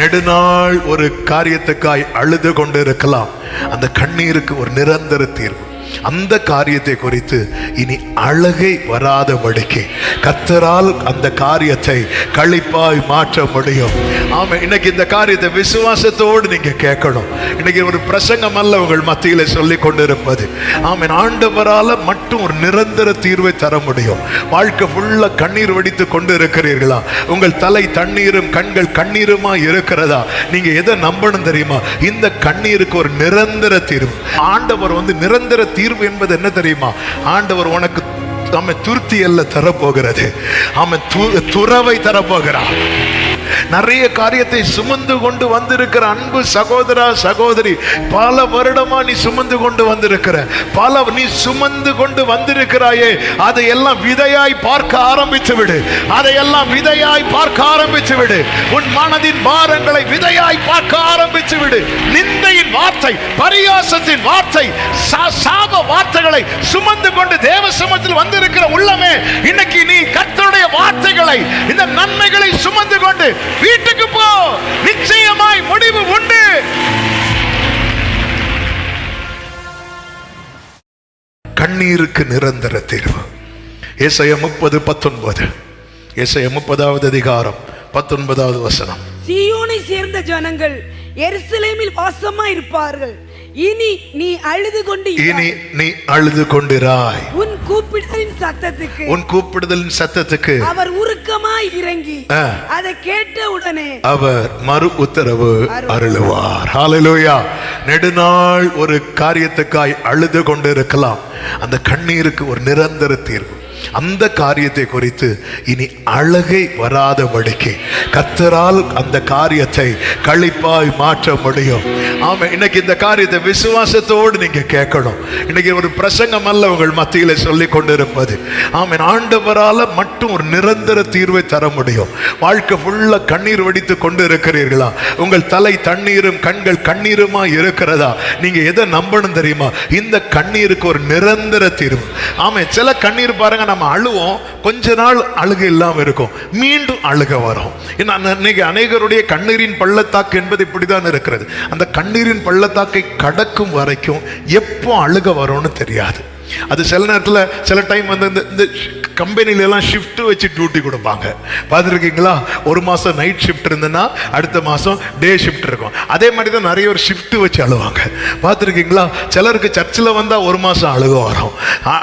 நெடுநாள் ஒரு காரியத்துக்காய் அழுது கொண்டு இருக்கலாம். அந்த கண்ணீருக்கு ஒரு நிரந்தர தீர்வு. அந்த காரியத்தை குறித்து இனி அழுகை வராதபடிக்கு கர்த்தரால் அந்த காரியத்தை களிப்பாய் மாற்ற முடியும். ஆமா, இன்னைக்கு இந்த காரியத்தை விசுவாசத்தோடு நீங்க கேட்கணும். இன்னைக்கு ஒரு பிரசங்கம் அல்ல உங்கள் மத்தியில சொல்லி கொண்டிருப்பது. ஆமா, ஆண்டவரால மட்டும் ஒரு நிரந்தர தீர்வை தர முடியும். வாழ்க்கை ஃபுல்லா கண்ணீர் வடித்து கொண்டு இருக்கிறீர்களா? உங்கள் தலை தண்ணீரும் கண்கள் கண்ணீருமா இருக்கிறதா? நீங்க எதை நம்பணும் தெரியுமா? இந்த கண்ணீருக்கு ஒரு நிரந்தர தீர்வு. ஆண்டவர் நிரந்தர தீர்வு என்பது என்ன தெரியுமா? ஆண்டவர் உனக்கு துருத்தி அல்ல தரப்போகிறது, துறவை தரப்போகிறார். நிறைய காரியத்தை சுமந்து கொண்டு வந்திருக்கிற அன்பு சகோதரா சகோதரி, பல வருடமா நீ சுமந்து கொண்டு வந்திருக்கிற, நீ சுமந்து கொண்டு வந்திருக்கிறாயே, அதையெல்லாம் விதையாய் பார்க்க ஆரம்பித்து விடு. அதையெல்லாம் விதையாய் பார்க்க ஆரம்பித்து விடு. உன் மனதின் பாரங்களை விதையாய் பார்க்க ஆரம்பித்து விடு. நிந்தையின் வார்த்தை, பரியாசத்தின் வார்த்தை, சாப வார்த்தைகளை சுமந்து கொண்டு தேவ சமூகத்தில் வந்திருக்கிற உள்ளமே, இன்னைக்கு நீ கர்த்தருடைய வார்த்தைகளை, இந்த நன்மைகளை சுமந்து கொண்டு வீட்டுக்கு போ. நிச்சயமாய் முடிவு உண்டு. கண்ணீருக்கு நிரந்தர தீர்வு. ஏசாயா 30:19. ஏசாயா 30வது அதிகாரம் 19வது வசனம். சீயோனை சேர்ந்த ஜனங்கள் எருசலேமில் வாசமாய் இருப்பார்கள். இனி நீ அழுது கொண்டிராய். உன் கூப்பிடுதலின் சத்தத்துக்கு அவர் உருக்கமாய் இறங்கி அதை கேட்ட உடனே அவர் மறு உத்தரவு அருளுவார். ஹல்லேலூயா. நெடுநாள் ஒரு காரியத்துக்காய் அழுது கொண்டு இருக்கலாம். அந்த கண்ணீருக்கு ஒரு நிரந்தர தீர்வு. அந்த காரியத்தை குறித்து இனி அழுகை வராதபடிக்கு கர்த்தரால் அந்த காரியத்தை களிப்பாய் மாற்ற முடியும். ஆமா, இன்னைக்கு இந்த காரியத்தை விசுவாசத்தோடு நீங்க கேட்கணும். இன்னைக்கு ஒரு பிரசங்கம் அல்ல உங்கள் மத்தியில சொல்லி கொண்டிருப்பது. ஆமா, ஆண்டவரால மட்டும் ஒரு நிரந்தர தீர்வை தர முடியும். வாழ்க்கை ஃபுல்லா கண்ணீர் வடித்து கொண்டு இருக்கிறீர்களா? உங்கள் தலை தண்ணீரும் கண்கள் கண்ணீருமா இருக்கிறதா? நீங்க எதை நம்பணும் தெரியுமா? இந்த கண்ணீருக்கு ஒரு நிரந்தர தீர்வு. ஆமா, சில கண்ணீர் பாருங்க, நம்ம அழுவோம், கொஞ்ச நாள் அழுகை இல்லாம இருக்கும், மீண்டும் அழுக வரும். இன்னைக்கு அநேகருடைய கண்ணீரின் பள்ளத்தாக்கு என்பது இப்படிதான் இருக்கிறது. அந்த கண்ணீரின் பள்ளத்தாக்கை கடக்கும் வரைக்கும் எப்போ அழுக வரும்னு தெரியாது. அது சில நேரத்தில் சில டைம் இந்த கம்பெனில எல்லாம் ஷிஃப்ட் வச்சு டியூட்டி கொடுப்பாங்க. பார்த்துருக்கீங்களா? ஒரு மாதம் நைட் ஷிஃப்ட் இருந்ததுன்னா அடுத்த மாதம் டே ஷிஃப்ட் இருக்கும். அதே மாதிரி தான் நிறைய ஒரு ஷிஃப்ட் வச்சு அழுவாங்க. பார்த்துருக்கீங்களா? சிலருக்கு சர்ச்சில் வந்தால் ஒரு மாதம் அழுக வரும்,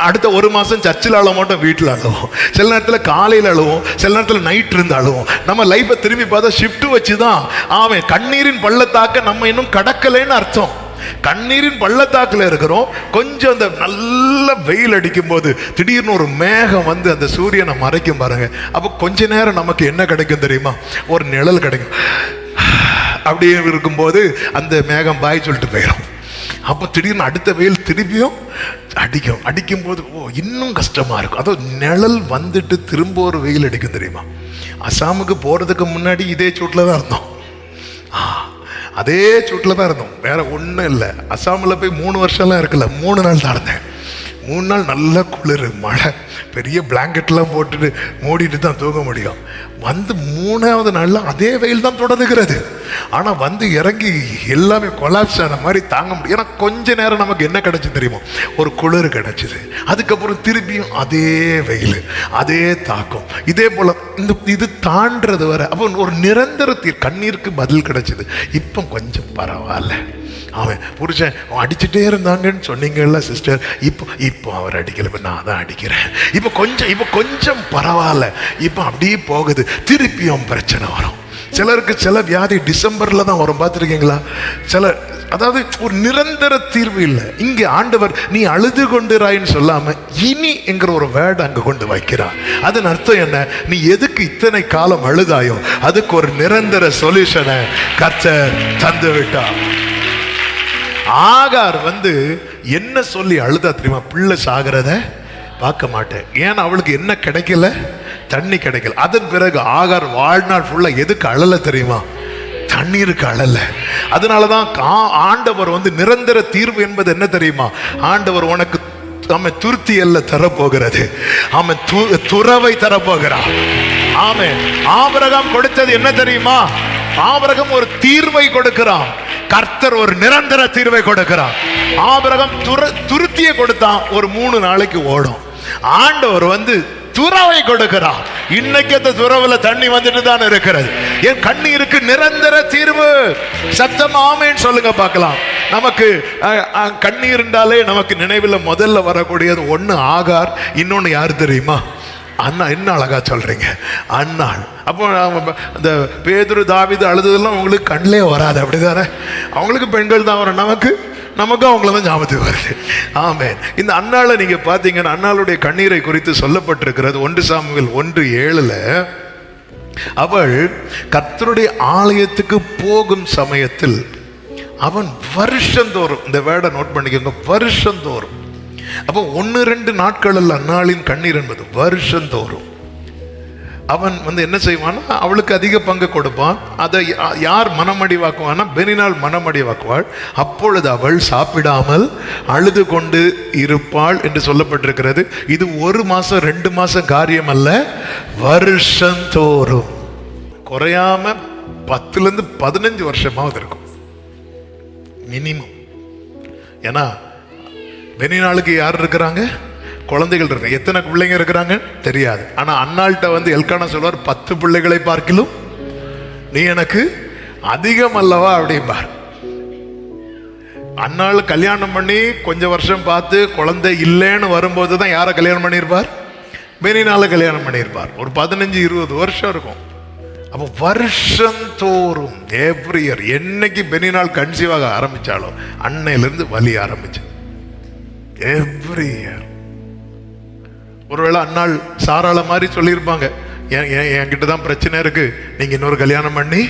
அடுத்த ஒரு மாதம் சர்ச்சில் அழுவ மாட்டோம், வீட்டில் அழுவோம். சில நேரத்தில் காலையில் அழுவோம், சில நேரத்தில் நைட் இருந்து அழுவோம். நம்ம லைஃப்பை திரும்பி பார்த்தா ஷிஃப்ட் வச்சு தான். ஆமாம், கண்ணீரின் பள்ளத்தாக்க நம்ம இன்னும் கடக்கலைன்னு அர்த்தம். கண்ணீரின் பள்ளத்தாக்குல இருக்கிறோம். கொஞ்சம் அந்த நல்ல வெயில் அடிக்கும் போது திடீர்னு ஒரு மேகம் அந்த சூரியனை மறைக்கும் பாருங்க. அப்போ கொஞ்ச நேரம் நமக்கு என்ன கிடைக்கும் தெரியுமா? ஒரு நிழல் கிடைக்கும். அப்படியே இருக்கும்போது அந்த மேகம் பாய் சொல்லிட்டு போயிடும். அப்போ திடீர்னு அடுத்த வெயில் திரும்பியும் அடிக்கும் போது இன்னும் கஷ்டமா இருக்கும். அதோ நிழல் வந்துட்டு திரும்ப ஒரு வெயில் அடிக்கும் தெரியுமா? அசாமுக்கு போறதுக்கு முன்னாடி இதே சூட்டில் தான் இருந்தோம். அதே சூட்டில் தான் இருந்தோம், வேற ஒன்றும் இல்லை. அசாமில் போய் 3 வருஷம்லாம் இருக்கல, 3 நாள் தான் இருந்தேன். 3 நாள் நல்ல குளிர், மழை, பெரிய பிளாங்கெட்லாம் போட்டுட்டு மூடிட்டு தான் தூங்க முடியும். 3வது நாளில் அதே வெயில் தான் தொடர்கிறது. ஆனால் இறங்கி எல்லாமே கொலாப்ஸ் ஆன மாதிரி தாங்க முடியும். ஏன்னா கொஞ்ச நேரம் நமக்கு என்ன கிடைச்சி தெரியுமோ? ஒரு குளிர் கிடைச்சிது. அதுக்கப்புறம் திருப்பியும் அதே வெயில், அதே தாக்கம். இதே போல் இது தாண்டது வர அப்போ ஒரு நிரந்தர கண்ணீருக்கு பதில் கிடைச்சிது. இப்போ கொஞ்சம் பரவாயில்ல. அவன் புருஷன் அடிச்சுட்டே இருந்தாங்கன்னு சொன்னீங்கல்ல சிஸ்டர், இப்போ அவர் அடிக்கல, இப்போ நான் தான் அடிக்கிறேன். இப்போ கொஞ்சம் பரவாயில்ல, இப்போ அப்படியே போகுது. திருப்பியும் பிரச்சனை வரும். சிலருக்கு சில வியாதி டிசம்பர்ல தான் வரும். பார்த்துருக்கீங்களா? அதாவது ஒரு நிரந்தர தீர்வு இல்லை. இங்கே ஆண்டவர் நீ அழுது கொண்டிராயின்னு சொல்லாம இனி என்கிற ஒரு வேர்டு அங்க கொண்டு வைக்கிறார். அதன் அர்த்தம் என்ன? நீ எதுக்கு இத்தனை காலம் அழுதாயோ அதுக்கு ஒரு நிரந்தர சொல்யூஷனை கர்த்தர் தந்து விட்டார். ஆகார் என்ன சொல்லி அழுதா தெரியுமா? பிள்ளை சாகிறத பார்க்க மாட்டேன். ஏன்னா அவளுக்கு என்ன கிடைக்கல? தண்ணி கிடைக்கல. அதன் பிறகு ஆகார் வாழ்நாள் ஃபுல்லா எதுக்கு அழல தெரியுமா? தண்ணீருக்கு அழல. அதனாலதான் ஆண்டவர் நிரந்தர தீர்வு என்பது என்ன தெரியுமா? ஆண்டவர் உனக்கு துருத்தி அல்ல தரப்போகிறது, துறவை தரப்போகிறார். ஆமென். ஆபிரகாம் கொடுத்தது என்ன தெரியுமா? ஆபிரகாம் ஒரு தீர்வை கொடுக்கிறான், கர்த்தர் ஒரு நிரந்தர தீர்வை கொடுக்கிறார். ஆபிரகாம் துருத்தியை கொடுத்தான், ஒரு 3 நாளைக்கு ஓடும். ஆண்டவர் வந்து துறவை கொடுக்கிறார். இன்னைக்கு அந்த துறவுல தண்ணி வந்துட்டு தான் இருக்கிறது. என் கண்ணீருக்கு நிரந்தர தீர்வு. சத்தம் ஆமென் சொல்லுங்க பார்க்கலாம். நமக்கு கண்ணீர் என்றாலே நமக்கு நினைவில் முதல்ல வரக்கூடியது ஒண்ணு ஆகார், இன்னொன்னு யாரு தெரியுமா? அண்ணா. என்ன அழகா சொல்றீங்க, அண்ணாள். அப்போ இந்த பேதுரு தாவீது அழுததெல்லாம் உங்களுக்கு கண்ணிலே வராது, அப்படிதானே? அவங்களுக்கு பெண்கள் தான் வரும், நமக்கும் அவங்கள தான் ஞாபகத்துக்கு வருது. ஆமென். இந்த அண்ணாளை நீங்க பாத்தீங்கன்னா, அண்ணாளுடைய கண்ணீரை குறித்து சொல்லப்பட்டிருக்கிறது 1 சாமுவேல் 1:7. அவள் கர்த்தருடைய ஆலயத்துக்கு போகும் சமயத்தில் அவன் வருஷந்தோறும், இந்த வேர்டை நோட் பண்ணிக்கோங்க, வருஷந்தோறும். அப்போ 1-2 நாட்கள் அல்ல அன்னாளின் கண்ணீர் என்பது, வருஷந்தோறும். அவன் வந்து என்ன செய்வான்னா, அவளுக்கு அதிக பங்கு கொடுப்பான். அதை யார் மனமடிவாக்குவான்னா, பெனினாள் மனமடிவாக்குவாள். அப்பொழுது அவள் சாப்பிடாமல் அழுது கொண்டு இருப்பாள் என்று சொல்லப்பட்டிருக்கிறது. இது 1 மாசம் 2 மாசம் காரியம் அல்ல, வருஷந்தோறும். குறையாம 10 to 15 வருஷமாவது இருக்கும் மினிமம். ஏன்னா பெனினாளுக்கு யார் இருக்கிறாங்க? குழந்தைகள் இருக்காங்க. எத்தனை பிள்ளைங்க இருக்கிறாங்க தெரியாது. ஆனா அன்னாள்கிட்ட வந்து எல்கானா சொல்வார், 10 பிள்ளைகளை பார்க்கிலும் நீ எனக்கு அதிகம் அல்லவா அப்படிம்பார். அன்னாள் கல்யாணம் பண்ணி கொஞ்சம் வருஷம் பார்த்து குழந்தை இல்லைன்னு வரும்போது தான் யாரை கல்யாணம் பண்ணியிருப்பார்? பெனினால கல்யாணம் பண்ணியிருப்பார். ஒரு 15-20 வருஷம் இருக்கும். அப்போ வருஷந்தோறும் எவ்ரி இயர், என்னைக்கு பெனினாள் கன்சீவாக ஆரம்பிச்சாலும் அன்னையிலிருந்து வலி ஆரம்பிச்சு எவ்ரி இயர். ஒருவேளை அன்னாள் சாராள மாதிரி சொல்லியிருப்பாங்க, என்கிட்ட தான் பிரச்சனை இருக்கு, நீங்க இன்னொரு கல்யாணம் பண்ணி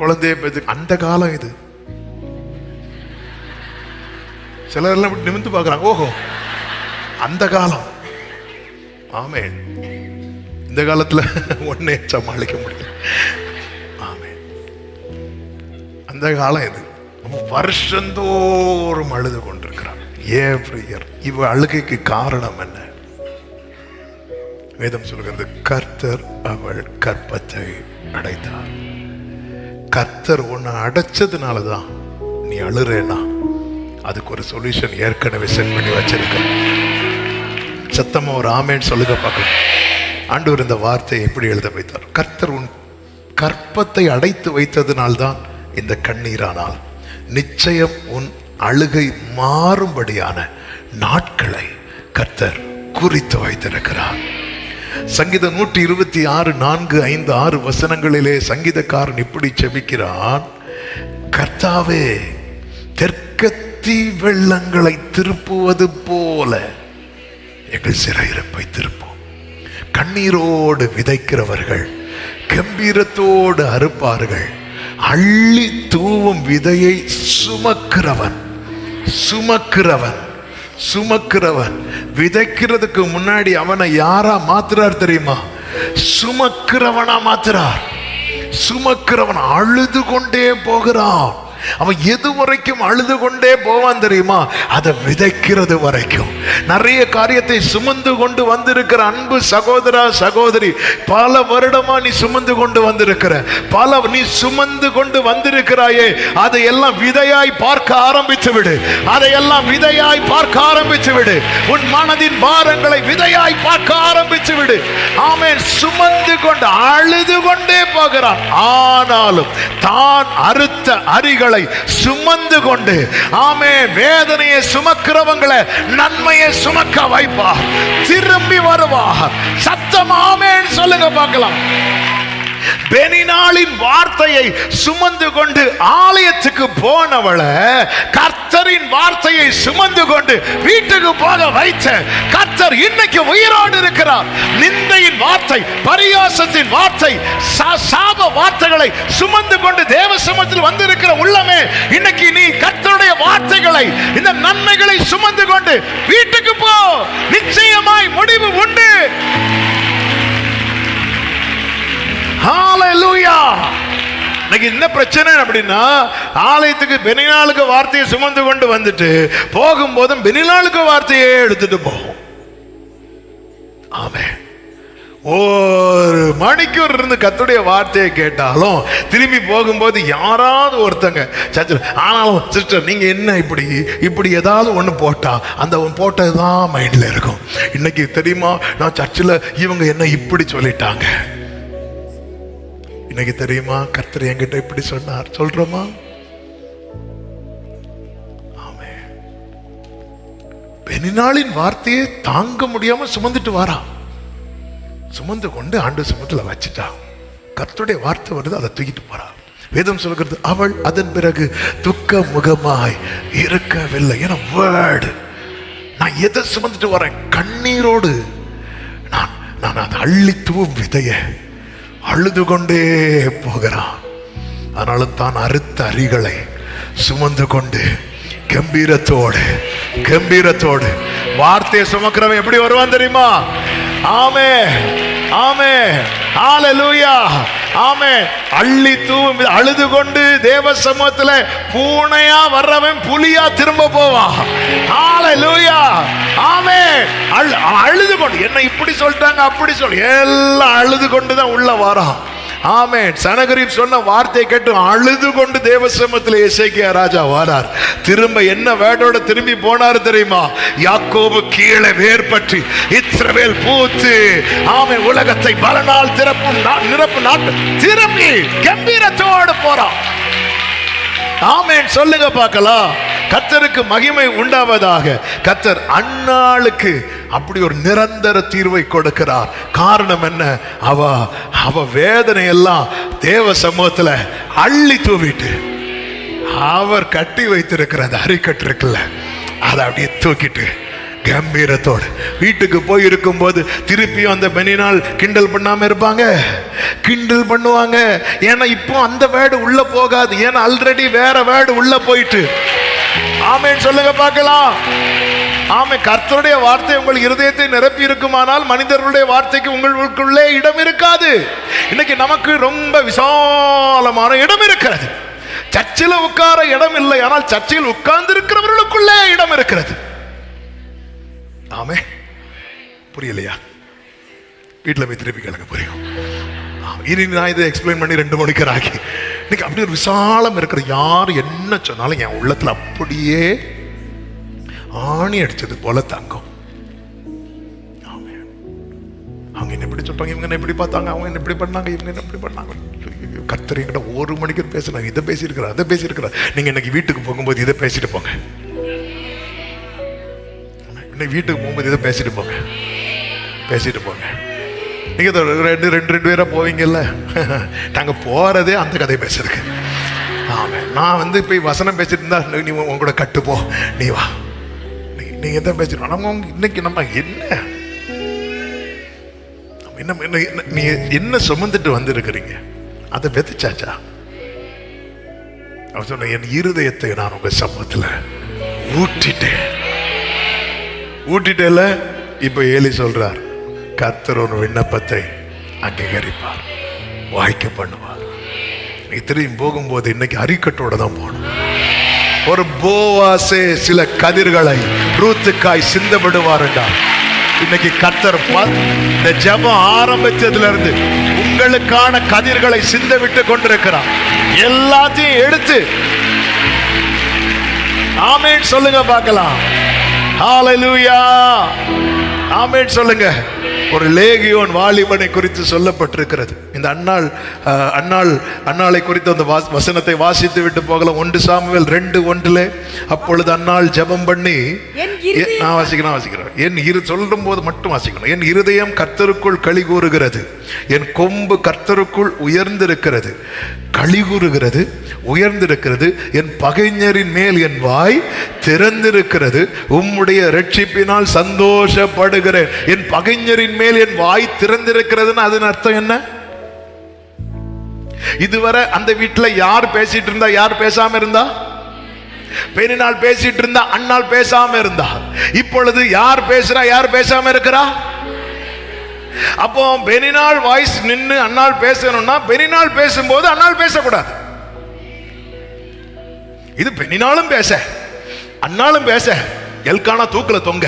குழந்தைய பெற்று. அந்த காலம் இது. சிலர் எல்லாம் நிமிர்ந்து பார்க்கறாங்க, ஓஹோ அந்த காலம். ஆமே, இந்த காலத்துல ஒன்னே சமாளிக்க முடியல. ஆமே, அந்த காலம் இது. வருஷந்தோறும் அழுது கொண்டிருக்கிறார் எவ்ரி இயர். இவ அழுகைக்கு காரணம் என்ன? வேதம் சொல்கிறது, கர்த்தர் அவள் கற்பத்தை அடைத்தார். கர்த்தர் உன்னை அடைச்சதுனாலதான் நீ அழுறேனா, அதுக்கு ஒரு சொல்யூஷன் ஏற்கனவே செட் பண்ணி வச்சிருக்க. சத்தமா ஒரு ஆமேன்னு சொல்லுங்க பார்க்கலாம். ஆண்டவர் இந்த வார்த்தையை எப்படி எழுத வைத்தார்? கர்த்தர் உன் கற்பத்தை அடைத்து வைத்ததினால்தான் இந்த கண்ணீரானால் நிச்சயம் உன் அழுகை மாறும்படியான நாட்களை கர்த்தர் குறித்து வைத்திருக்கிறார். சங்கீதம் 126 4, 5, 6 வசனங்களிலே சங்கீதக்காரன் இப்படி செபிக்கிறான், கர்த்தாவே தெற்கத்தி வெள்ளங்களை திருப்புவது போல எங்கள் சிறையிருப்பை திருப்போம். கண்ணீரோடு விதைக்கிறவர்கள் கம்பீரத்தோடு அறுப்பார்கள். அள்ளி தூவும் விதையை சுமக்கிறவன் விதைக்கிறதுக்கு முன்னாடி அவனை யாரா மாத்துறார் தெரியுமா? சுமக்கிறவனா மாத்துறார். சுமக்கிறவன் அழுது கொண்டே போகிறான். அவன் எது வரைக்கும் அழுது கொண்டே போவான் தெரியுமா? அதை விதைக்கிறது வரைக்கும். நிறைய காரியத்தை சுமந்து கொண்டு வந்திருக்கிற அன்பு சகோதரா சகோதரி, பல வருடமா நீ சுமந்து கொண்டு வந்திருக்கிற, நீ சுமந்து கொண்டு வந்திருக்கிறாயே, அதையெல்லாம் விதையாய் பார்க்க ஆரம்பித்து விடு. அதையெல்லாம் விதையாய் பார்க்க ஆரம்பித்து விடு. உன் மனதின் பாரங்களை விதையாய் பார்க்க ஆரம்பித்து விடு. ஆமென். சுமந்து கொண்டு அழுது கொண்டே போகிறான். ஆனாலும் தான் அறுத்த அரிகளை சுமந்து கொண்டு, ஆமே, வேதனையை சுமக்கிறவங்களை நன்மையை சுமக்க வைப்பார். திரும்பி வருவார். சத்தம் ஆமென் சொல்லுங்க பார்க்கலாம். பெனினாளின் வார்த்தையை சுமந்து கொண்டு ஆலயத்துக்கு போனவளை கர்த்தரின் வார்த்தையை சுமந்து கொண்டு வீட்டுக்கு போக வைத்த கர்த்தர் இன்னைக்கு உயிரோடு இருக்கிறார். நிந்தையின் வார்த்தை, பரியாசத்தின் வார்த்தை, சாப வார்த்தைகளை சுமந்து கொண்டு தேவ சமூகத்தில் வந்திருக்கிற உள்ளமே, இன்னைக்கு நீ கர்த்தருடைய வார்த்தைகளை, இந்த நன்மைகளை சுமந்து கொண்டு வீட்டுக்கு போ. நிச்சயமாய் முடிவு உண்டு. ஹalleluya. இன்னைக்கு என்ன பிரச்சனை அப்படின்னா, ஆலயத்துக்கு பெனினாளுக்கு வார்த்தையை சுமந்து கொண்டு வந்துட்டு போகும்போதும் பெனினாளுக்கு வார்த்தையே எடுத்துட்டு போகும். ஆமென். ஒரு மணிக்கூர் இருந்து கர்த்தருடைய வார்த்தையை கேட்டாலும் திரும்பி போகும்போது யாராவது ஒருத்தங்க சர்ச்சில், ஆனாலும் சிஸ்டர் நீங்க என்ன இப்படி ஏதாவது ஒன்று போட்டா அந்த போட்டது தான் மைண்ட்ல இருக்கும். இன்னைக்கு தெரியுமா, நான் சர்ச்சில் இவங்க என்ன இப்படி சொல்லிட்டாங்க. இன்னைக்கு தெரியுமா, கர்த்தர் என்கிட்ட இப்படி சொன்னார் சொல்றோமா? பெனினாளின் வார்த்தையை தாங்க முடியாம சுமந்துட்டு வாரா, சுமந்து கொண்டு ஆண்டு சுமத்துல வச்சுட்டா. கர்த்தருடைய வார்த்தை வருது, அதை தூக்கிட்டு போறா. வேதம் சொல்கிறது, அவள் அதன் பிறகு துக்க முகமாய் இருக்கவில்லை. ஏன்னா வேர்டு, நான் எதை சுமந்துட்டு வரேன்? கண்ணீரோடு நான் அதை அள்ளி தூவும் விதைய அழுது கொண்டே போகிறான். ஆனாலும் தான் அறுத்த அரிகளை சுமந்து கொண்டு கம்பீரத்தோடு வார்த்தையை சுமக்கிறவன் எப்படி வருவான் தெரியுமா? ஆமே ஆமே ஹல்லேலூயா ஆமே. அள்ளி தூவும் அழுது கொண்டு தேவ சமூகத்துல பூனையா வர்றவன் புலியா திரும்ப போவான். ஹல்லேலூயா ஆமே. அழுது கொண்டு, என்ன இப்படி சொல்லிட்டாங்க அப்படி சொல்லி எல்லாம் அழுது கொண்டுதான் உள்ள வரான். ஆமென். சனகரீப் சொன்ன வார்த்தையை கேட்டு அழுது கொண்டு தேவ சமூகத்தில் எசேக்கியா ராஜா வாரார். திரும்ப என்ன வேடோட திரும்பி போனார் தெரியுமா? யாக்கோபு கீழே வேர் பற்றி இஸ்ரவேல் பூத்து ஆமென் உலகத்தை பலனால் நிரப்பு நாட்டு திரும்பி கம்பீரத்தோடு போறான். ஆமென் சொல்லுங்க பார்க்கலாம். கர்த்தருக்கு மகிமை உண்டாவதாக. கர்த்தர் அன்னாளுக்கு அப்படி ஒரு நிரந்தர தீர்வை கொடுக்கிறார். காரணம் என்ன? அவ வேதனை எல்லாம் தேவ சமூகத்துல அள்ளி தூவிட்டு அவர் கட்டி வைத்திருக்கிற அந்த அரிக்கட்டு இருக்குல்ல, அதை அப்படியே தூக்கிட்டு கம்பீரத்தோடு வீட்டுக்கு போய் இருக்கும் போது திருப்பியும் அந்த பெனினாள் கிண்டல் பண்ணாம இருப்பாங்க? கிண்டல் பண்ணுவாங்க. ஏன்னா இப்போ அந்த வேர்டு உள்ள போகாது. ஏன்னா ஆல்ரெடி வேற வேர்டு உள்ள போயிட்டு. ஆமென் சொல்லுங்க பார்க்கலாம். ஆமே. கர்த்தருடைய வார்த்தை உங்கள் இருதயத்தை நிரப்பி இருக்குமானால் மனிதர்களுடைய வார்த்தைக்கு உங்களுக்குள்ளே இடம் இருக்காது. இன்னைக்கு நமக்கு ரொம்ப விசாலமான இடம் இருக்கிறது. சர்ச்சில் உட்கார இடம் இல்லை, ஆனால் சர்ச்சில் உட்கார்ந்து இருக்கிறவர்களுக்குள்ளே இடம் இருக்கிறது. ஆமே. புரியலையா? வீட்டில் போய் திருப்பி கேளுங்க, புரியும். இனி நான் இதை எக்ஸ்பிளைன் பண்ணி 2 மணிக்கு ஆகி இன்னைக்கு அப்படி ஒரு விசாலம் இருக்கிற, யார் என்ன சொன்னாலும் என் உள்ளத்துல அப்படியே ஆணி அடிச்சது போல தங்கும். அவங்க என்ன எப்படி சொல்றாங்க, இவங்க என்ன எப்படி பார்த்தாங்க, அவங்க என்ன எப்படி பண்ணாங்க, இவங்க என்ன எப்படி பண்ணாங்க. கர்த்தர் என்கிட்ட 1 மணிக்கு பேசுனாங்க, இதை பேசியிருக்கிறார் அதை பேசியிருக்கிறார். நீங்க இன்னைக்கு வீட்டுக்கு போகும்போது இதை பேசிட்டு போங்க. இன்னைக்கு வீட்டுக்கு போகும்போது இதை பேசிட்டு போங்க. நீங்க ரெண்டு பேரா போவீங்கல்ல, நாங்க போறதே அந்த கதை பேசுறதுக்கு. ஆமா. நான் போய் வசனம் பேசிட்டு இருந்தா நீ உங்களோட கட்டுப்போ, நீ வா, நீங்க எதை பேசிட்டு இன்னைக்கு நம்ம நீ என்ன சுமந்துட்டு வந்திருக்கிறீங்க, அதை விதைச்சாச்சா? அவர் சொன்ன, என் இருதயத்தை நான் உங்க சமூகத்துல ஊட்டிட்டேல. இப்ப ஏலி சொல்றார், கர்த்தர் ஒரு விண்ணப்பத்தை அங்கீகரிப்பார், வாய்க்க பண்ணுவார். நீ திரும்பி போகும்போது இன்னைக்கு அரிக்கட்டோட தான் போகணும். ஒரு போவாசே சில கதிர்களை ரூத்துக்காய் சிந்த விடுவாருண்டா. இன்னைக்கு கர்த்தர் இந்த ஜெபம் ஆரம்பிச்சதுல இருந்து உங்களுக்கான கதிர்களை சிந்த விட்டு கொண்டிருக்கிறார். எல்லாத்தையும் எடுத்து ஆமென் சொல்லுங்க பார்க்கலாம். ஹல்லேலூயா ஆமென் சொல்லுங்க. ஒரு லேகியோன் வாலிபனை குறித்து சொல்லப்பட்டிருக்கிறது. இந்த அன்னாளை குறித்து அந்த வசனத்தை வாசித்து விட்டு போகலாம். 1 சாமுவேல் 2:1. அப்பொழுது அன்னாள் ஜெபம் பண்ணி, நான் வாசிக்கிறேன். சொல்லும் போது மட்டும் வாசிக்கணும். என் இருதயம் கர்த்தருக்குள் களி கூறுகிறது, என் கொம்பு கர்த்தருக்குள் உயர்ந்திருக்கிறது, களி கூறுகிறது, உயர்ந்திருக்கிறது. என் பகைஞரின் மேல் என் வாய் திறந்திருக்கிறது, உம்முடைய ரட்சிப்பினால் சந்தோஷப்படுகிறேன். என் பகைஞரின் மேல் என் வாய் திறந்திருக்கிறதுன்னு அதன் அர்த்தம் என்ன? இதுவரை அந்த வீட்டுல யார் பேசிட்டு இருந்தா, யார் பேசாம இருந்தா? பெரிநாள் பேசிட்டு இருந்தா, அன்னாள் பேசாம இருந்தா. இப்பொழுது யார் பேசுறா, யார் பேசாம இருக்கிறா? அப்போ பெரிநாள் வாய்ஸ் நின்று அன்னாள் பேசணும்னா, பெரிநாள் பேசும்போது அன்னாள் பேசக்கூடாது. இது பெரிநாளும் பேச, அன்னாலும் பேச, எல்கானா தூக்குல தொங்க.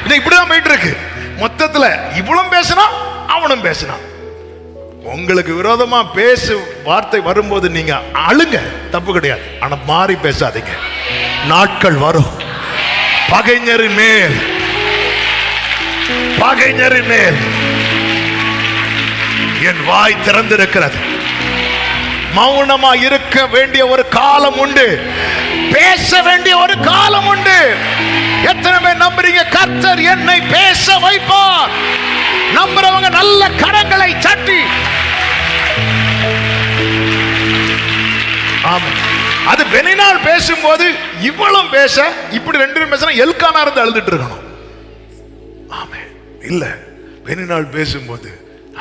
இது இப்படிதான் போயிட்டு இருக்கு. மொத்தத்துல இவ்வளவு பேசினா அவனும் பேசினான். உங்களுக்கு விரோதமா பேசு வார்த்தை வரும்போது நீங்க அழுங்க, தப்பு கிடையாது. ஆனா மாறி பேசாதீங்க. நாட்கள் வரும், பகைஞரின் மேல் என் வாய் திறந்திருக்கிறது. மௌனமா இருக்க வேண்டிய ஒரு காலம் உண்டு, பேச வேண்டிய ஒரு காலம் உண்டு. எத்தனை பேர் நம்புறீங்க கர்த்தர் என்னை பேச வைப்பார்? நம்புறவங்க நல்ல கரங்களை தட்டி. ஆமா, அது பெனினால் பேசும்போது இவ்வளவு பேச, இப்படி ரெண்டு பேரும் பேசினா எல்கானா இருந்து அழுதுட்டு இருக்கணும். ஆமே இல்ல, பெனினால் பேசும்போது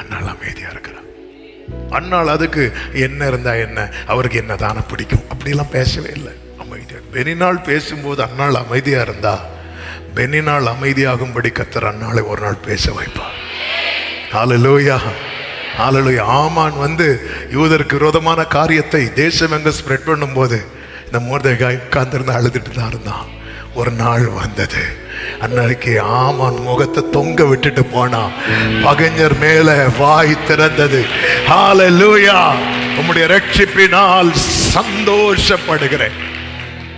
அண்ணாள் அமைதியா இருக்கிறார். அண்ணாள் அதுக்கு என்ன இருந்தா என்ன, அவருக்கு என்ன தானே பிடிக்கும் அப்படிலாம் பேசவே இல்லை, அமைதியா. பெனினால் பேசும்போது அண்ணாள் அமைதியா இருந்தா பெனினால் அமைதியாகும்படி கர்த்தர் அண்ணாளை ஒரு நாள் பேச வைப்பார். ஹல்லேலூயா, ஹல்லேலூயா. ஆமான் வந்து யூதருக்கு விரோதமான காரியத்தை தேசம் எங்க ஸ்ப்ரெட் பண்ணும் போது இந்த மொர்தெகாய் உட்கார்ந்திருந்து அழுதுட்டு தான் இருந்தான். ஒரு நாள் வந்தது, அன்னைக்கு ஆமான் முகத்தை தொங்க விட்டுட்டு போனான். பகைஞர் மேல வாய் திறந்தது. ஹல்லேலூயா. உம்முடைய ரட்சிப்பினால் சந்தோஷப்படுகிறேன்.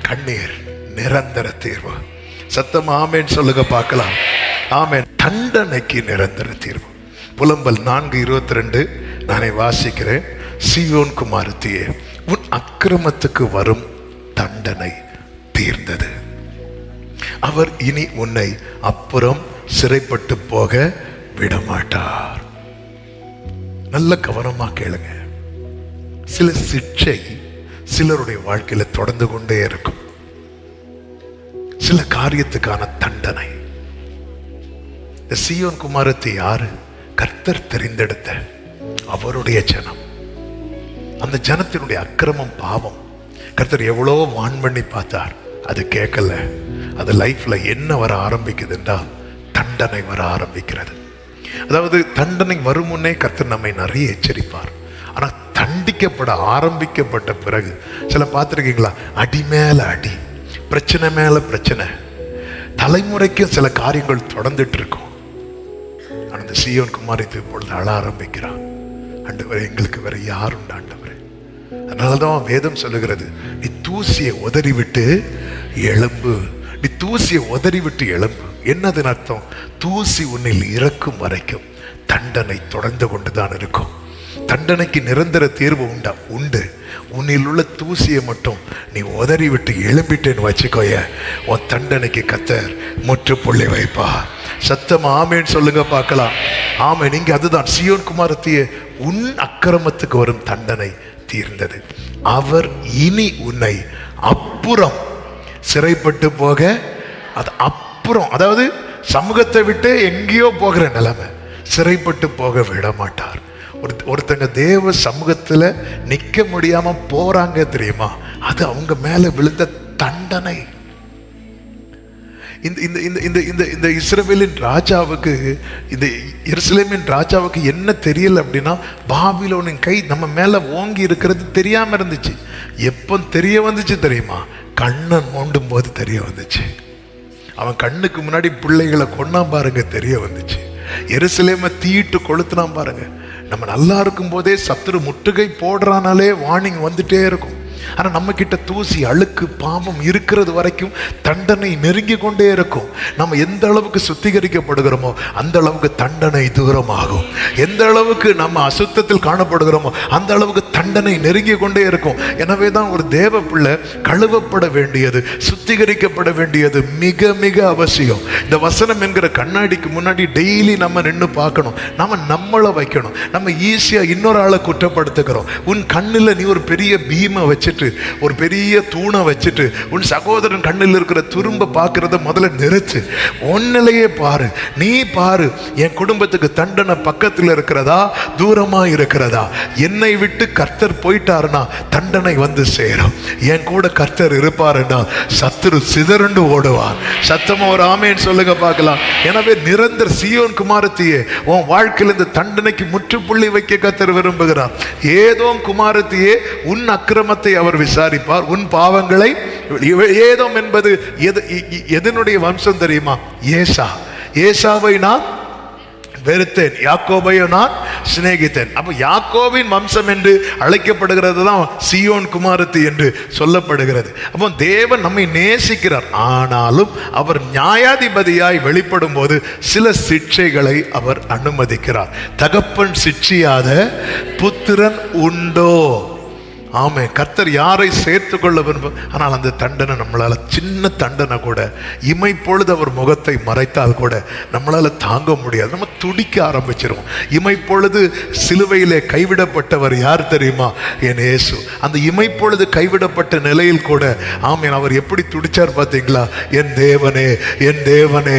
கண்ணீர் நிரந்தர தீர்வு. சத்தம் ஆமேன் சொல்லுங்க பார்க்கலாம். ஆமேன். தண்டனைக்கு நிரந்தர தீர்வு. புலம்பல் 4:22 நானே வாசிக்கிறேன். சீயோன் குமாரத்தியே, உன் அக்கிரமத்துக்கு வரும் தண்டனை தீர்ந்தது. அவர் இனி உன்னை அப்புறம் சிறைப்பட்டு போக விடமாட்டார். நல்ல கவனமா கேளுங்க. சில சிக்ஷை சிலருடைய வாழ்க்கையில தொடர்ந்து கொண்டே இருக்கும். சில காரியத்துக்கான தண்டனை. சீயோன் குமாரத்தை யாரு? கர்த்தர் தெரிந்தெடுத்த அவருடைய ஜனம். அந்த ஜனத்தினுடைய அக்கிரமம், பாவம் கர்த்தர் எவ்வளோ வான் பண்ணி பார்த்தார், அது கேட்கல. அது லைஃப்ல என்ன வர ஆரம்பிக்குது என்றால் தண்டனை வர ஆரம்பிக்கிறது. அதாவது தண்டனை வரும் முன்னே கர்த்தர் நம்மை நிறைய எச்சரிப்பார். ஆனா தண்டிக்கப்பட ஆரம்பிக்கப்பட்ட பிறகு சில பார்த்துருக்கீங்களா, அடி மேல அடி, பிரச்சனை மேல பிரச்சனை, தலைமுறைக்கும் சில காரியங்கள் தொடர்ந்துட்டு இருக்கும். ஆனா இந்த சீயோன் குமாரத்தை இப்பொழுது அழ ஆரம்பிக்கிறான். ஆண்டவரே, எங்களுக்கு வேற யாருண்டு ஆண்டவரே? அதனாலதான் வேதம் சொல்லுகிறது, நீ தூசியை உதறி விட்டு எழும்பு. நீ தூசியை உதறி விட்டு எழும்பு. என்னதுன்னு அர்த்தம்? தூசி உன்னில் இறக்கும் வரைக்கும் தண்டனை தொடர்ந்து கொண்டுதான் இருக்கும். தண்டனைக்கு நிரந்தர தீர்வு உண்டு. உன்னில் உள்ள தூசியை மட்டும் நீ உதறி விட்டு எழும்பிட்டேன்னு வச்சுக்கோய, உன் தண்டனைக்கு கர்த்தர் முற்றுப்புள்ளி வைப்பார். சத்தம் ஆமேன்னு சொல்லுங்க பார்க்கலாம். ஆமே. நீங்க அதுதான் சீயோன் குமாரத்தியே, உன் அக்கிரமத்துக்கு வரும் தண்டனை தீர்ந்தது. அவர் இனி உன்னை அப்புறம் சிறைப்பட்டு போக, அது அப்புறம், அதாவது சமூகத்தை விட்டு எங்கேயோ போகிற நிலைமை, சிறைப்பட்டு போக விட மாட்டார். ஒருத்தங்க தேவ சமூகத்துல நிக்க முடியாம போறாங்க தெரியுமா, அது அவங்க மேல விழுந்த தண்டனை. இந்த இஸ்ரவேலின் ராஜாவுக்கு, இந்த எருசலேமின் ராஜாவுக்கு என்ன தெரியல அப்படின்னா, பாபிலோனின் கை நம்ம மேல ஓங்கி இருக்கிறது தெரியாம இருந்துச்சு. எப்போ தெரிய வந்துச்சு தெரியுமா? கண்ணன் நோண்டும் போது தெரிய வந்துச்சு. அவன் கண்ணுக்கு முன்னாடி பிள்ளைகளை கொன்னா பாருங்க, தெரிய வந்துச்சு. எருசலேமை தீட்டு கொளுத்துனா பாருங்க. நம்ம நல்லா இருக்கும் போதே சத்துரு முற்றுகை போடுறானாலே வார்னிங் வந்துட்டே இருக்கும். ஆனா நம்ம கிட்ட தூசி, அழுக்கு, பாவம் இருக்கிறது வரைக்கும் தண்டனை நெருங்கி கொண்டே இருக்கும். நம்ம எந்த அளவுக்கு சுத்திகரிக்கப்படுகிறோமோ அந்த அளவுக்கு தண்டனை தூரமாகும். எந்த அளவுக்கு நம்ம அசுத்தத்தில் காணப்படுகிறோமோ அந்த அளவுக்கு தண்டனை நெருங்கி கொண்டே இருக்கும். எனவே தான் ஒரு தேவ பிள்ளை கழுவப்பட வேண்டியது, சுத்திகரிக்கப்பட வேண்டியது மிக மிக அவசியம். இந்த வசனம் என்கிற கண்ணாடிக்கு முன்னாடி டெய்லி நம்ம நின்று பார்க்கணும். நம்ம நம்மளை வைக்கணும். நம்ம ஈஸியா இன்னொரு ஆளை குற்றப்படுத்துகிறோம். உன் கண்ணில் நீ ஒரு பெரிய பீமை வச்சுட்டு, ஒரு பெரிய தூணை வச்சுட்டு, உன் சகோதரன் கண்ணில் இருக்கிற துரும்ப பார்க்கறத முதல்ல நிறுத்து. உன்னிலையே பாரு. நீ பாரு, என் குடும்பத்துக்கு தண்டனை பக்கத்தில் இருக்கிறதா, தூரமா இருக்கிறதா? என்னை விட்டு கர்த்தர் போயிட்டாருன்னா தண்டனை வந்து சேரும். என் கூட கர்த்தர் இருப்பாருன்னா சத்துரு சிதறண்டு ஓடுவார். சத்தமா ஒரு ஆமேன்னு சொல்லுங்க பார்க்கலாம். எனவே நிரந்தர சீயோன் குமாரத்தியே, உன் வாழ்க்கையில் இந்த தண்டனைக்கு முற்றுப்புள்ளி வைக்க கர்த்தர் விரும்புகிறார். ஏதோம் குமாரத்தியே, உன் அக்கிரமத்தை அவர் விசாரிப்பார், உன் பாவங்களை. ஏதோம் என்பது எதனுடைய வம்சம் தெரியுமா? ஏசாவை நான் வெறுத்தேன், யாக்கோபையோ நான் சிநேகித்தேன். அப்ப யாக்கோபின் வம்சம் என்று அழைக்கப்படுகிறது தான் சீயோன் குமாரத்தி என்று சொல்லப்படுகிறது. அப்போ தேவன் நம்மை நேசிக்கிறார். ஆனாலும் அவர் நியாயாதிபதியாய் வெளிப்படும் போது சில சிக்ஷைகளை அவர் அனுமதிக்கிறார். தகப்பன் சிட்சியாத புத்திரன் உண்டோ? ஆமே, கர்த்தர் யாரை சேர்த்து கொள்ள விரும்பும். ஆனால் அந்த தண்டனை நம்மளால, சின்ன தண்டனை கூட, இமைப்பொழுது அவர் முகத்தை மறைத்தால் கூட நம்மளால தாங்க முடியாது. நம்ம துடிக்க ஆரம்பிச்சிருவோம். இமைப்பொழுது சிலுவையிலே கைவிடப்பட்டவர் யார் தெரியுமா? என் இயேசு. அந்த இமைப்பொழுது கைவிடப்பட்ட நிலையில் கூட ஆமேன் அவர் எப்படி துடிச்சார் பார்த்தீங்களா? என் தேவனே, என் தேவனே,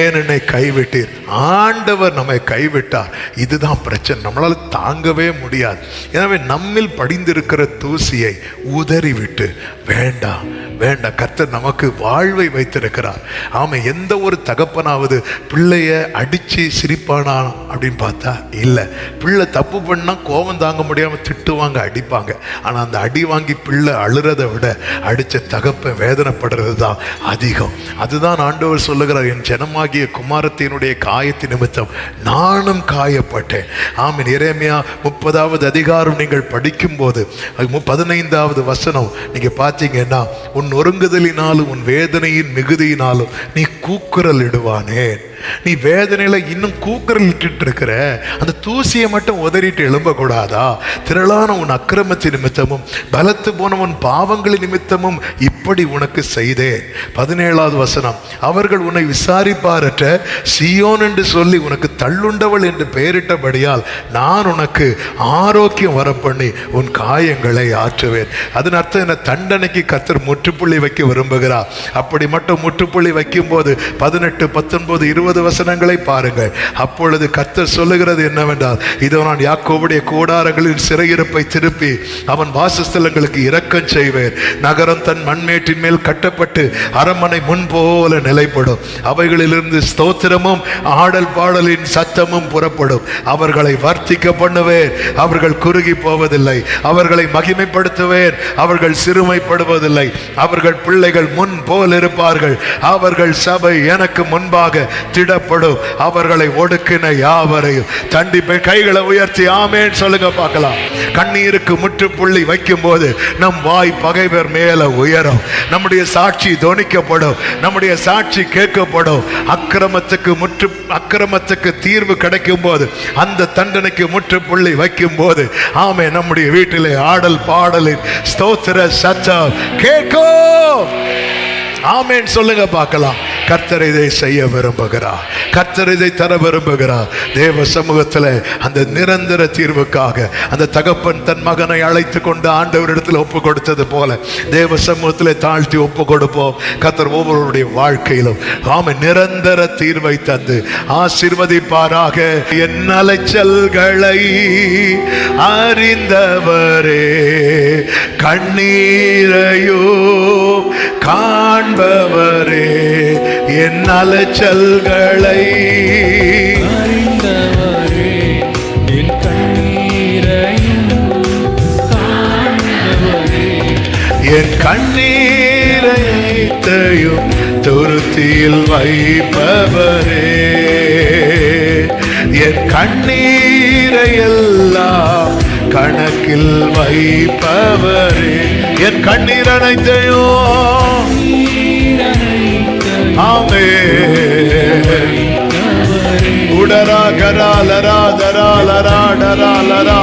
ஏன் என்னை கைவிட்டீர்? ஆண்டவர் நம்மை கைவிட்டார். இதுதான் பிரச்சனை, நம்மளால தாங்கவே முடியாது. எனவே நம்மில் படிந்திருக்கிற தூசியை உதறிவிட்டு வேண்டாம் வேண்டாம், கர்த்தர் நமக்கு வாழ்வை வைத்திருக்கிறார். ஆமா, எந்த ஒரு தகப்பனாவது பிள்ளைய அடிச்சு சிரிப்பானா அப்படின்னு பார்த்தா இல்லை. பிள்ளை தப்பு பண்ணா கோபம் தாங்க முடியாம திட்டுவாங்க, அடிப்பாங்க. ஆனா அந்த அடி வாங்கி பிள்ளை அழுறதை விட அடிச்ச தகப்பன் வேதனைப்படுறது தான் அதிகம். அதுதான் ஆண்டவர் சொல்லுகிறார், என் ஜனமாகிய குமாரத்தினுடைய காயத்தின் நிமித்தம் நானும் காயப்பட்டேன். ஆமீன். எரேமியா 30வது அதிகாரம் நீங்கள் படிக்கும் போது 15வது வசனம் நீங்க பார்த்தீங்கன்னா, உன் ஒருங்குதலினாலும் உன் வேதனையின் மிகுதியினாலும் நீ கூக்குரல் இடுவானேன். நீ வேதனையில இன்னும் கூக்குரல் இட்டு இருக்கிற, அந்த தூசியை மட்டும் உதறிட்டு எழும்பக்கூடாதா? திரளான உன் அக்கிரமத்தின் நிமித்தமும் பலத்து போன உன் பாவங்களின் நிமித்தமும் இப்படி உனக்கு செய்தேன். 17வது வசனம், அவர்கள் உன்னை விசாரிப்பாரற்ற சீயோன் என்று சொல்லி உனக்கு தள்ளுண்டவள் என்று பெயரிட்டபடியால் நான் உனக்கு ஆரோக்கியம் வரப்பண்ணி உன் காயங்களை ஆற்றுவேன். அதன் அர்த்தம் என்ன? தண்டனைக்கு கர்த்தர் முற்றுப்புள்ளி வைக்க விரும்புகிறார். அப்படி மட்டும் முற்றுப்புள்ளி வைக்கும் போது 18, 19, 20 வசனங்களை பாருங்கள். அப்பொழுது கர்த்தர் சொல்லுகிறது என்னவென்றால், இதோ நான் யாக்கோபுடைய கூடாரங்களின் சிறையிருப்பை திருப்பி அவன் வாசஸ்தலங்களுக்கு இரக்கம் செய்வேன். நகரம் தன் மண்மேட்டின் மேல் கட்டப்பட்டு அரண்மனை முன்போல நிலைப்படும். அவைகளிலிருந்து ஸ்தோத்திரமும் ஆடல் பாடலின் சத்தமும் புறப்படும். அவர்களை வர்த்திக்க பண்ணுவேன், அவர்கள் குறுகி போவதில்லை. அவர்களை மகிமைப்படுத்துவேன், அவர்கள் சிறுமைப்படுவதில்லை. அவர்கள் பிள்ளைகள் முன் போல் இருப்பார்கள். அவர்கள் சபை எனக்கு முன்பாக திடப்படும். அவர்களை ஒடுக்கின யாவரையும் தண்டிப்பேன். கைகளை உயர்த்தி ஆமேன் சொல்லுங்க பார்க்கலாம். கண்ணீருக்கு முற்றுப்புள்ளி வைக்கும் போது நம் வாய் பகைவர் மேல உயரும். நம்முடைய சாட்சி தொனிக்கப்படும், நம்முடைய சாட்சி கேட்கப்படும். அக்கிரமத்துக்கு தீர்வு கிடைக்கும் போது, அந்த தண்டனைக்கு முற்றுப்புள்ளி வைக்கும் போது ஆமே, நம்முடைய வீட்டிலே ஆடல் பாடலின் ஸ்தோத்திர சத்தம் கேட்கும். ஆமேன் சொல்லுங்க பார்க்கலாம். கர்த்தர் இதை செய்ய விரும்புகிறார், கர்த்தர் இதை தர விரும்புகிறார். தேவ சமூகத்தில் அந்த நிரந்தர தீர்வுக்காக அந்த தகப்பன் தன் மகனை அழைத்து கொண்டு ஆண்டவரிடத்தில் ஒப்பு கொடுத்தது போல தேவ சமூகத்தில் தாழ்த்தி ஒப்பு கொடுப்போம். கர்த்தர் ஒவ்வொருடைய வாழ்க்கையிலும் ஆமென் நிரந்தர தீர்வை தந்து ஆசீர்வதிப்பாராக. என் அலைச்சல்களை அறிந்தவரே, கண்ணீரையோ காண்பவரே, என் அலைச்சல்களை அறிந்தவரே, என் கண்ணீரையும் காண்பவரே, என் கண்ணீரையும் துருத்தியில் வைப்பவரே, என் கண்ணீரை எல்லாம் கணக்கில் வைப்பவரே, என் கண்ணீர் அனைத்தையும் உடரா கரா லரா தரா லரா டரா லரா.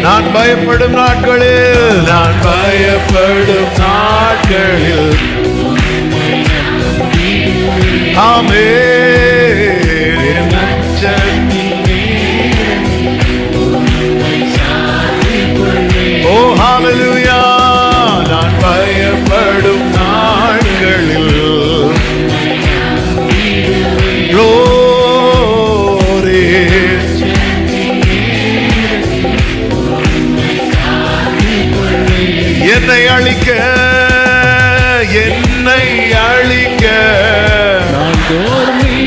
நான் பயப்படும் நாட்களில், நான் பயப்படும் நாட்களில் ஆமே ஓ ஹalleluya. நான் பயப்படும் நாட்களில் glory என்னை அழிக்க, என்னை அழிக்க நான் தோர்மி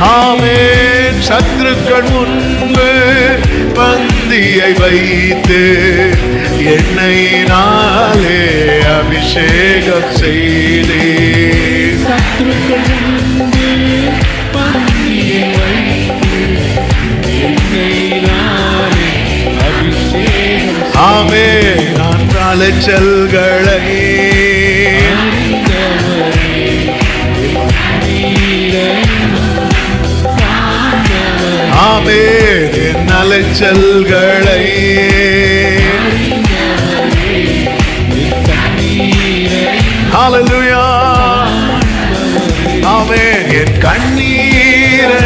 ஆமென். சத்துருக்கள் முன்பு பந்தியை வைத்து எண்ணெயினாலே அபிஷேகம் செய்தே. சத்துருக்கள் முன்பு பந்தியை வைத்து எண்ணெயினாலே அபிஷேகம் ஆமென். நான் அலைச்சல்களை ஆமென். என் அலைச்சல்களை ஹல்லேலூயா. ஆமென். என் கண்ணீரனைத்தையோ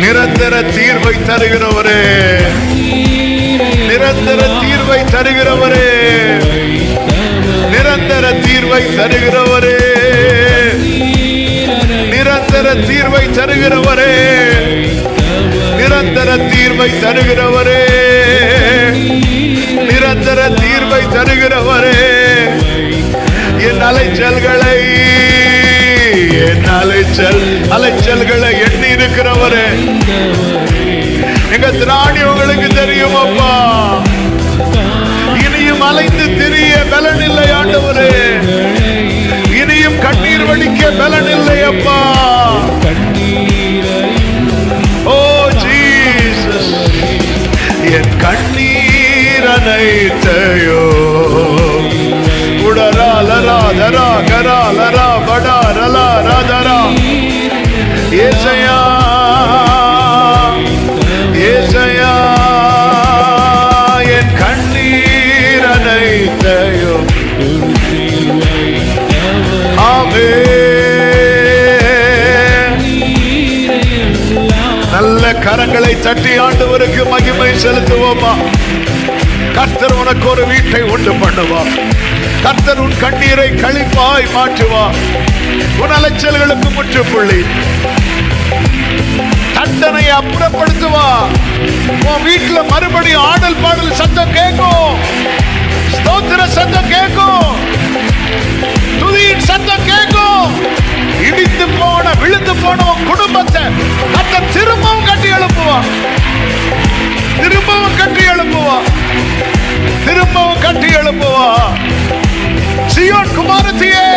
நிரந்தர தீர்வை தருகிறவரே, நிரந்தர தீர்வை தருகிறவரே, நிரந்தர தீர்வை தருகிறவரே, நிரந்தர தீர்வை தருகிறவரே, நிரந்தர தீர்வை தருகிறவரே, நிரந்தர தீர்வை தருகிறவரே. என் அலைச்சல்களை, என் அலைச்சல்களை எண்ணி இருக்கிறவரே. எங்க திராணி உங்களுக்கு தெரியும் அப்பா. இனியும் அலைந்து திரிய பலன் இல்லை ஆண்டவரே, இனியும் கண்ணீர் வடிக்க பலன் இல்லை அப்பா. ஓ ஜீசஸ், என் கண்ணீர் அனைத்தையோ உடரா லரா தரா கரா லரா படா ரலா ராதரா ஏசையா, ஏசையா. என் கண்ணீர் அனைத்தையோ ஆமென். நல்ல கரங்களை தட்டி ஆண்டவருக்கு மகிமை செலுத்துவோமா. கர்த்தர் உனக்கு ஒரு வீட்டை உண்டு பண்ணுவா. கர்த்தர் உன் கண்ணீரை களிப்பாய் மாற்றுவா. உன் அலைச்சல்களுக்கு முற்றுப்புள்ளி, தண்டனை அப்புறப்படுத்துவா. உன் வீட்டுல மறுபடியும் ஆடல் பாடல் சத்தம் கேட்கும், ஸ்தோத்திர சத்தம் கேட்கும், துதியின் சத்தம் கேட்கும். இடித்து போன விழுந்து போன உன் குடும்பத்தை கர்த்தர் திரும்பவும் கட்டி எழுப்புவா, திரும்பவும் கட்டி எழுப்புவா, திரும்பவும் கட்டி எழுப்புவா. சீயோன் குமாரத்தியே,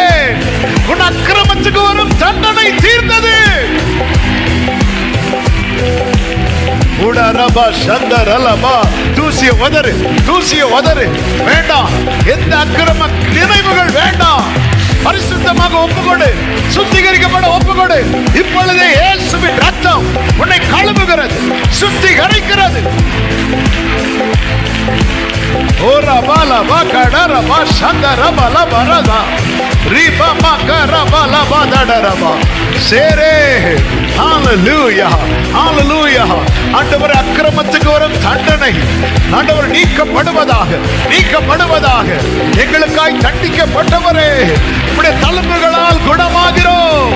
உன் அக்கிரமத்துக்கு வரும் தண்டனை தீர்ந்தது. உடரபா சந்தரலபா, தூசிய உதறு, தூசிய உதறு. வேண்டாம், எந்த அக்கிரம நினைவுகள் வேண்டாம். பரிசுத்தமாக ஒப்புக்கொடு, சுத்திகரிக்கப்பட ஒப்புக்கொடு. இப்பொழுதே இயேசுவின் ரத்தம் உன்னை கழுவுகிறது, சுத்திகரிக்கிறது. ஓரா பாலா பாகடா ரபா சந்தரா பாலா பரதா ரிபா மகரா பாலா பாதடரபா சேரே. ஹalleluya, ஹalleluya. ஆண்டவர் அக்கிரமத்துக்கு வரும் தண்டனை ஆண்டவர் நீக்கப்படுவதாக, நீக்கப்படுவதாக. எங்களுக்காய் தண்டிக்கப்பட்டவரே, உம்முடைய தழும்புகளால் குணமாகிறோம்.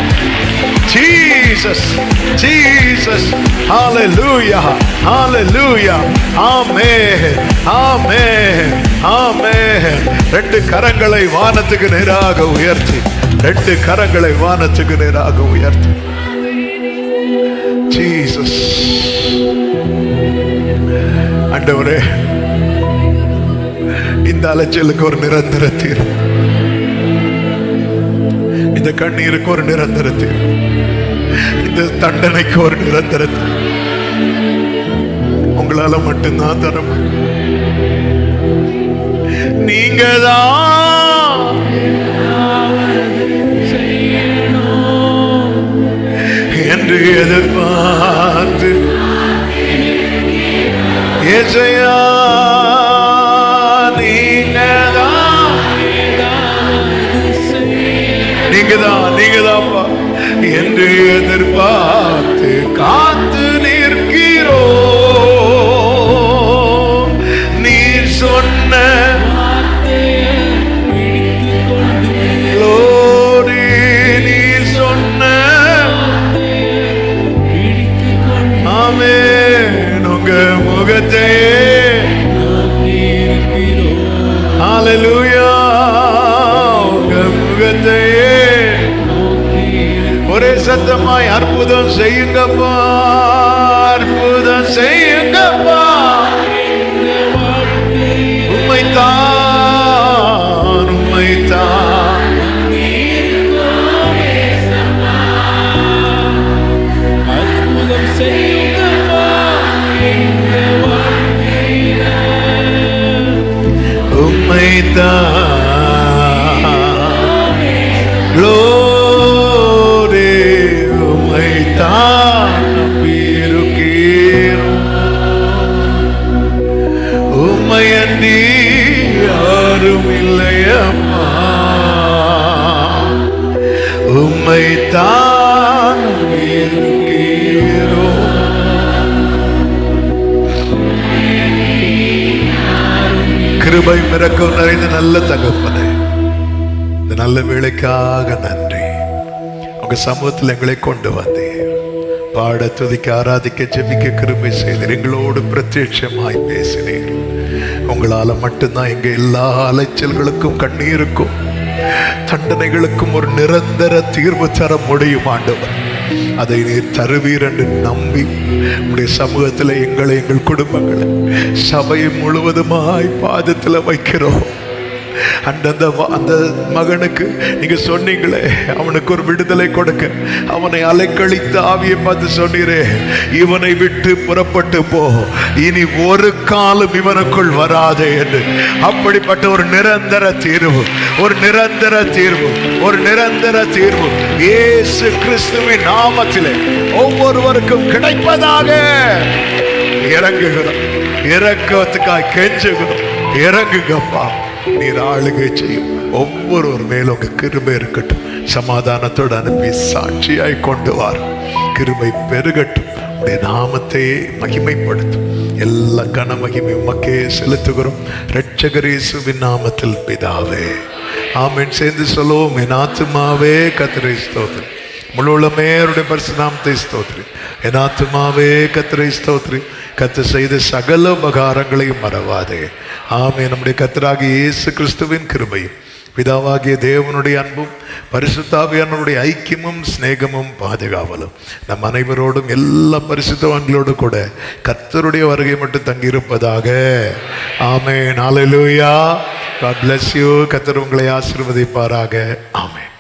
Jesus, Jesus. ஹalleluya, ஹalleluya. ஆமென், ஆமென், ஆமென். ரெண்டு கரங்களை வானத்துக்கு நேராக உயர்த்தி, ரெண்டு கரங்களை வானத்துக்கு நேராக உயர்த்தி. ஜீசஸ். ஆண்டவரே, இந்த அலைச்சலுக்கு ஒரு நிரந்தர தீர்வு, இந்த கண்ணீருக்கு ஒரு நிரந்தர தீர்வு, இந்த தண்டனைக்கு ஒரு நிரந்தர தீர்வு உங்களால மட்டும்தான் தர முடியும். நீங்க தான் என்று எதிர்பார்த்து ஏசையா, நீங்கதான்ப்பா என்று எதிர்பார்த்து காத்து நிற்கிறோ. நீர் சொன்ன நீர் சொன்ன ஆமென். உங்க முகத்தையே ஹalleluya, உங்க முகத்தையே சத்தமாய் அற்புதம் செய்யுங்கப்பா, அற்புதம் செய்யுங்கப்பா. உம்மைத்தான், உம்மைத்தான். அற்புதம் செய்யுங்கப்பா எங்க வாழ்க்கையில. உம்மைத்தான் லோரே, உம்மைத்தான் நம்பியிருக்கிறோம். உம்மையன்றி யாரும் இல்லையம்மா, உம்மைத்தான் நம்பியிருக்கிறோம். கிருபை இரக்கம் நிறைந்த நல்ல தகப்பனே, இந்த நல்ல வேளைக்காக நன்றி. உங்க சமூகத்தில் எங்களை கொண்டு வந்தீர். பாட, துதிக்க, ஆராதிக்க, ஜெபிக்க கிருபை செய்தீர். எங்களோடு பிரத்யட்சமாய் பேசினீர். உங்களால மட்டும்தான் எங்க எல்லா அலைச்சல்களுக்கும், கண்ணீருக்கும், தண்டனைகளுக்கும் ஒரு நிரந்தர தீர்வு தர முடியும் ஆண்டவர். அதை நீர் தருவீர் என்று நம்பி உடைய சமூகத்தில் எங்களை, எங்கள் குடும்பங்களை, சபையை முழுவதுமாய் பாதத்தில் வைக்கிறோம். அந்த மகனுக்கு நீங்க சொன்னீங்களே, அவனுக்கு ஒரு விடுதலை கொடுக்க, அவனை அலைக்கழித்த ஆவியை பார்த்து சொன்னீரே, இவனை விட்டு புறப்பட்டு போ, இனி ஒரு காலம் இவனுக்குள் வராதே என்று. அப்படிப்பட்ட ஒரு நிரந்தர தீர்வு, ஒரு நிரந்தர தீர்வு, ஒரு நிரந்தர தீர்வு இயேசு கிறிஸ்துவின் நாமத்திலே ஒவ்வொருவருக்கும் கிடைப்பதாக இறங்குகிறோம். இறக்கத்துக்காய் கெஞ்சுகிறோம். இறங்குங்கப்பா, நீர் ஆளுகை செய்யும். ஒவ்வொருவர் மேலும் உங்க கிருபை இருக்கட்டும். சமாதானத்தோடு அனுப்பி சாட்சியாய் கொண்டு வார். கிருபை பெருகட்டும். உடைய நாமத்தை மகிமைப்படுத்தும். எல்லா கன மகிமை உமக்கே செலுத்துகிறோம். இரட்சகர் இயேசுவின் நாமத்தில் பிதாவே, ஆமென். சேர்ந்து சொல்லுவோம். என் ஆத்துமாவே கர்த்தரை ஸ்தோத்திரி, முழுவதுமே அவருடைய பரிசுத்த நாமத்தை ஸ்தோத்திரி. என் ஆத்துமாவே கர்த்தரை ஸ்தோத்திரி, கர்த்தர் செய்த சகல உபகாரங்களையும் மறவாதே. ஆமென். நம்முடைய கர்த்தராகிய இயேசு கிறிஸ்துவின் கிருபையும், பிதாவாகிய தேவனுடைய அன்பும், பரிசுத்த ஆவியானவருடைய ஐக்கியமும் சிநேகமும் பாதுகாவலும் நம் அனைவரோடும், எல்லா பரிசுத்தவான்களோடு கூட கர்த்தருடைய வருகை மட்டும் தங்கியிருப்பதாக. ஆமென். ஹல்லேலூயா. God bless you. கர்த்தர் உங்களை ஆசீர்வதிப்பாராக. ஆமென்.